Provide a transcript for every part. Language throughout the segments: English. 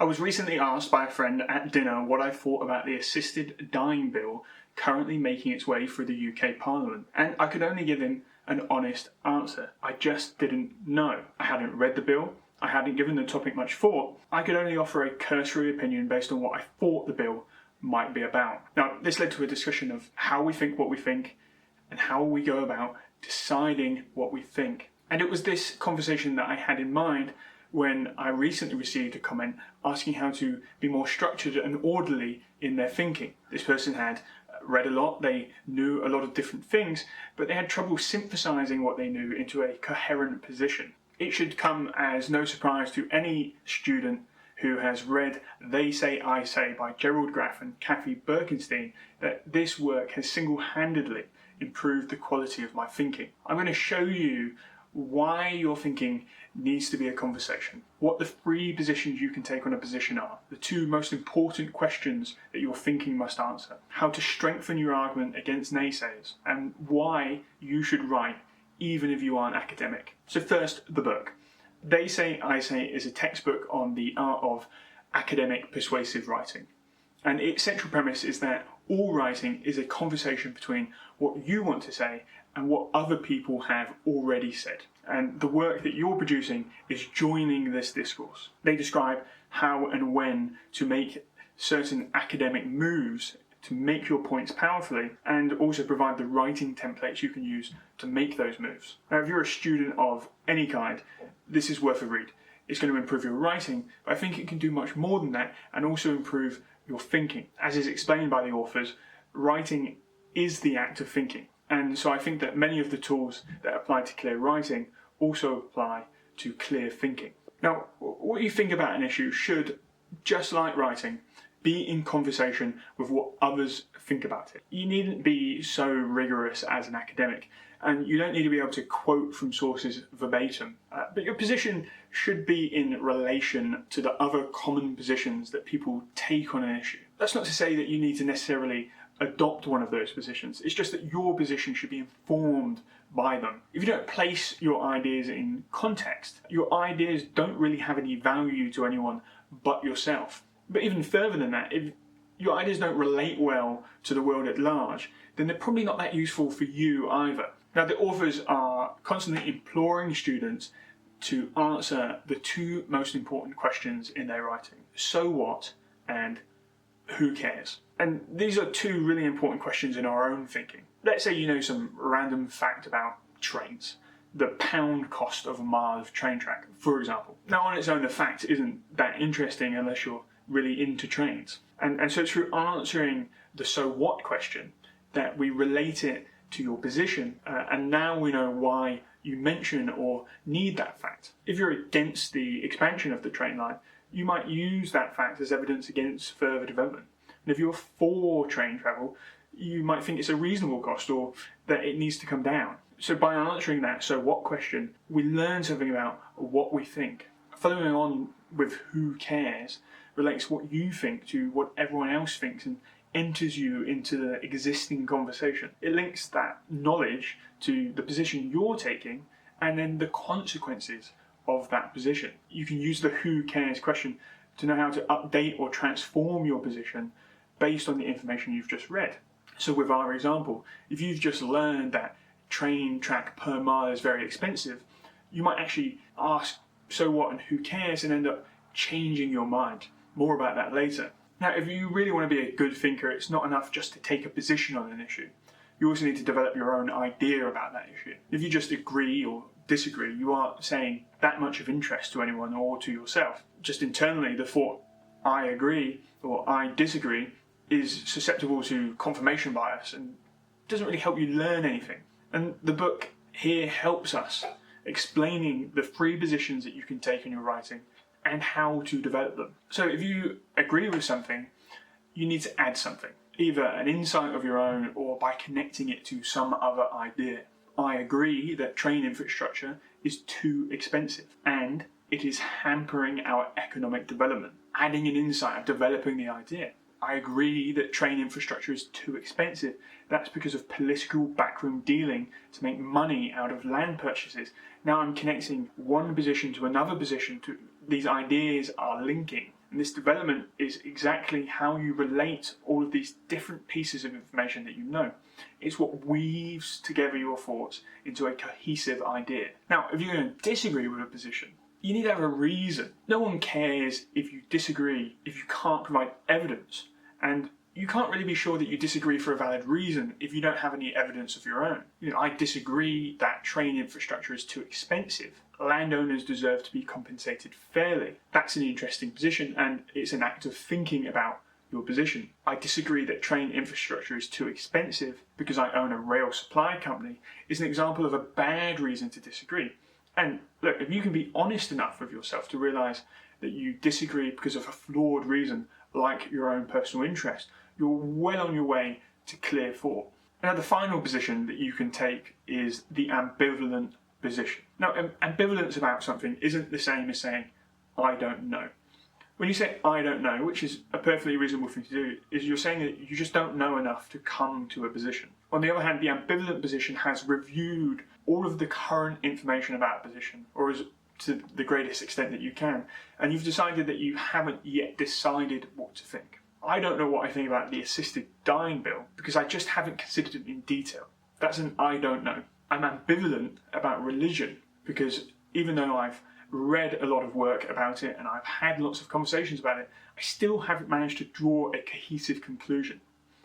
I was recently asked by a friend at dinner what I thought about the assisted dying bill currently making its way through the UK Parliament, and I could only give him an honest answer. I just didn't know. I hadn't read the bill, I hadn't given the topic much thought. I could only offer a cursory opinion based on what I thought the bill might be about. Now, this led to a discussion of how we think what we think and how we go about deciding what we think. And it was this conversation that I had in mind when I recently received a comment asking how to be more structured and orderly in their thinking. This person had read a lot, they knew a lot of different things, but they had trouble synthesizing what they knew into a coherent position. It should come as no surprise to any student who has read They Say, I Say by Gerald Graff and Kathy Birkenstein that this work has single-handedly improved the quality of my thinking. I'm going to show you why your thinking needs to be a conversation, what the three positions you can take on a position are, the two most important questions that your thinking must answer, how to strengthen your argument against naysayers, and why you should write even if you aren't academic. So first, the book. They Say, I Say is a textbook on the art of academic persuasive writing. And its central premise is that all writing is a conversation between what you want to say and what other people have already said. And the work that you're producing is joining this discourse. They describe how and when to make certain academic moves to make your points powerfully, and also provide the writing templates you can use to make those moves. Now, if you're a student of any kind, this is worth a read. It's going to improve your writing, but I think it can do much more than that and also improve your thinking. As is explained by the authors, writing is the act of thinking. And so I think that many of the tools that apply to clear writing also apply to clear thinking. Now, what you think about an issue should, just like writing, be in conversation with what others think about it. You needn't be so rigorous as an academic, and you don't need to be able to quote from sources verbatim, but your position should be in relation to the other common positions that people take on an issue. That's not to say that you need to necessarily adopt one of those positions. It's just that your position should be informed by them. If you don't place your ideas in context, your ideas don't really have any value to anyone but yourself. But even further than that, if your ideas don't relate well to the world at large, then they're probably not that useful for you either. Now, the authors are constantly imploring students to answer the two most important questions in their writing. So what and who cares? And these are two really important questions in our own thinking. Let's say you know some random fact about trains. The pound cost of a mile of train track, for example. Now, on its own, the fact isn't that interesting unless you're really into trains. And so it's through answering the so what question that we relate it to your position, and now we know why you mention or need that fact. If you're against the expansion of the train line, you might use that fact as evidence against further development. And if you're for train travel, you might think it's a reasonable cost or that it needs to come down. So by answering that so what question, we learn something about what we think. Following on with who cares relates what you think to what everyone else thinks and enters you into the existing conversation. It links that knowledge to the position you're taking and then the consequences of that position. You can use the who cares question to know how to update or transform your position based on the information you've just read. So with our example, if you've just learned that train track per mile is very expensive, you might actually ask so what and who cares and end up changing your mind. More about that later. Now, if you really want to be a good thinker, it's not enough just to take a position on an issue. You also need to develop your own idea about that issue. If you just agree or disagree, you aren't saying that much of interest to anyone or to yourself. Just internally, the thought, I agree or I disagree, is susceptible to confirmation bias and doesn't really help you learn anything. And the book here helps us explaining the three positions that you can take in your writing and how to develop them. So if you agree with something, you need to add something, either an insight of your own or by connecting it to some other idea. I agree that train infrastructure is too expensive and it is hampering our economic development. Adding an insight of developing the idea. I agree that train infrastructure is too expensive. That's because of political backroom dealing to make money out of land purchases. Now I'm connecting one position to another position. These ideas are linking. And this development is exactly how you relate all of these different pieces of information that you know. It's what weaves together your thoughts into a cohesive idea. Now, if you're going to disagree with a position, you need to have a reason. No one cares if you disagree if you can't provide evidence. And you can't really be sure that you disagree for a valid reason if you don't have any evidence of your own. I disagree that train infrastructure is too expensive. Landowners deserve to be compensated fairly. That's an interesting position, and it's an act of thinking about your position. I disagree that train infrastructure is too expensive because I own a rail supply company is an example of a bad reason to disagree. And look, if you can be honest enough with yourself to realise that you disagree because of a flawed reason, like your own personal interest, you're well on your way to clear thought. Now, the final position that you can take is the ambivalent position. Now, ambivalence about something isn't the same as saying, I don't know. When you say, I don't know, which is a perfectly reasonable thing to do, is you're saying that you just don't know enough to come to a position. On the other hand, the ambivalent position has reviewed all of the current information about a position, or as to the greatest extent that you can, and you've decided that you haven't yet decided what to think. I don't know what I think about the assisted dying bill because I just haven't considered it in detail. That's an I don't know. I'm ambivalent about religion because even though I've read a lot of work about it and I've had lots of conversations about it, I still haven't managed to draw a cohesive conclusion.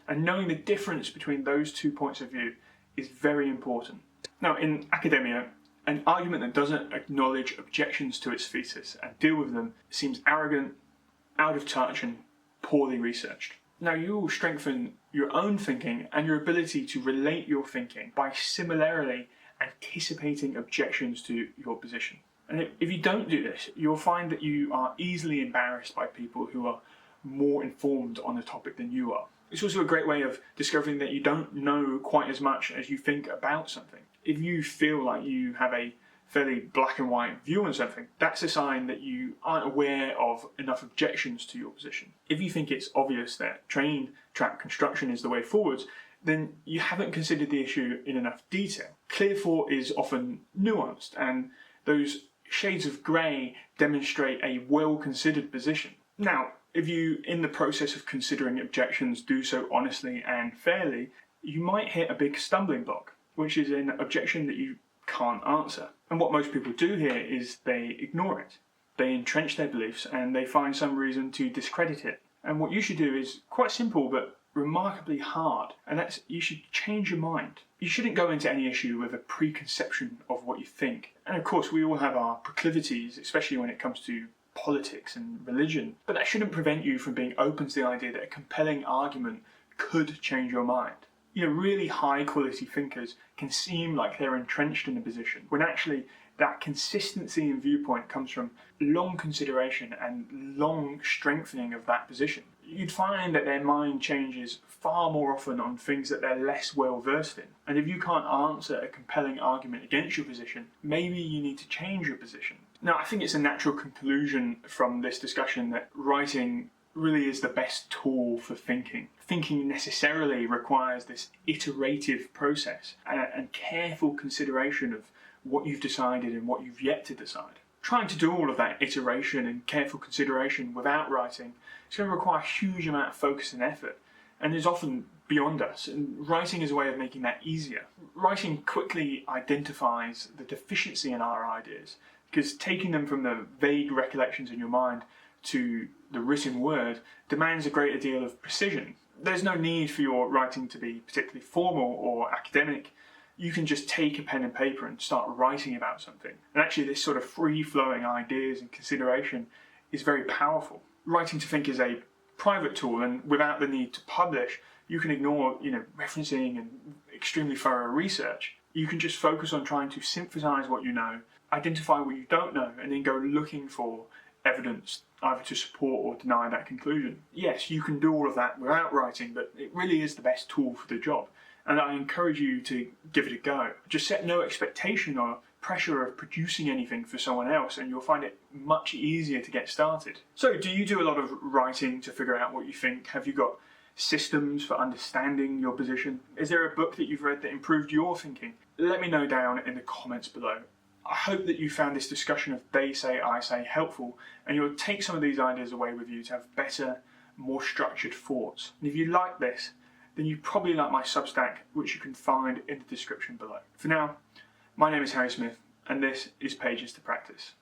And knowing the difference between those 2 points of view is very important. Now, in academia, an argument that doesn't acknowledge objections to its thesis and deal with them seems arrogant, out of touch, and poorly researched. Now, you will strengthen your own thinking and your ability to relate your thinking by similarly anticipating objections to your position. And if you don't do this, you'll find that you are easily embarrassed by people who are more informed on the topic than you are. It's also a great way of discovering that you don't know quite as much as you think about something. If you feel like you have a fairly black and white view on something, that's a sign that you aren't aware of enough objections to your position. If you think it's obvious that train track construction is the way forwards, then you haven't considered the issue in enough detail. Clear thought is often nuanced, and those shades of grey demonstrate a well-considered position. Now, if you, in the process of considering objections, do so honestly and fairly, you might hit a big stumbling block, which is an objection that you can't answer. And what most people do here is they ignore it. They entrench their beliefs and they find some reason to discredit it. And what you should do is quite simple but remarkably hard, and that's you should change your mind. You shouldn't go into any issue with a preconception of what you think. And of course, we all have our proclivities, especially when it comes to politics and religion, but that shouldn't prevent you from being open to the idea that a compelling argument could change your mind. Really high quality thinkers can seem like they're entrenched in a position, when actually that consistency in viewpoint comes from long consideration and long strengthening of that position. You'd find that their mind changes far more often on things that they're less well versed in. And if you can't answer a compelling argument against your position, maybe you need to change your position. Now, I think it's a natural conclusion from this discussion that writing really is the best tool for thinking. Thinking necessarily requires this iterative process and careful consideration of what you've decided and what you've yet to decide. Trying to do all of that iteration and careful consideration without writing is going to require a huge amount of focus and effort, and is often beyond us, and writing is a way of making that easier. Writing quickly identifies the deficiency in our ideas, because taking them from the vague recollections in your mind to the written word demands a greater deal of precision. There's no need for your writing to be particularly formal or academic. You can just take a pen and paper and start writing about something. And actually this sort of free-flowing ideas and consideration is very powerful. Writing to think is a private tool, and without the need to publish, you can ignore referencing and extremely thorough research. You can just focus on trying to synthesize what you know, identify what you don't know, and then go looking for evidence either to support or deny that conclusion. Yes, you can do all of that without writing, but it really is the best tool for the job. And I encourage you to give it a go. Just set no expectation or pressure of producing anything for someone else, and you'll find it much easier to get started. So, do you do a lot of writing to figure out what you think? Have you got systems for understanding your position? Is there a book that you've read that improved your thinking? Let me know down in the comments below. I hope that you found this discussion of they say, I say helpful, and you'll take some of these ideas away with you to have better, more structured thoughts. And if you like this, then you probably like my Substack, which you can find in the description below. For now, my name is Harry Smith, and this is Pages to Practice.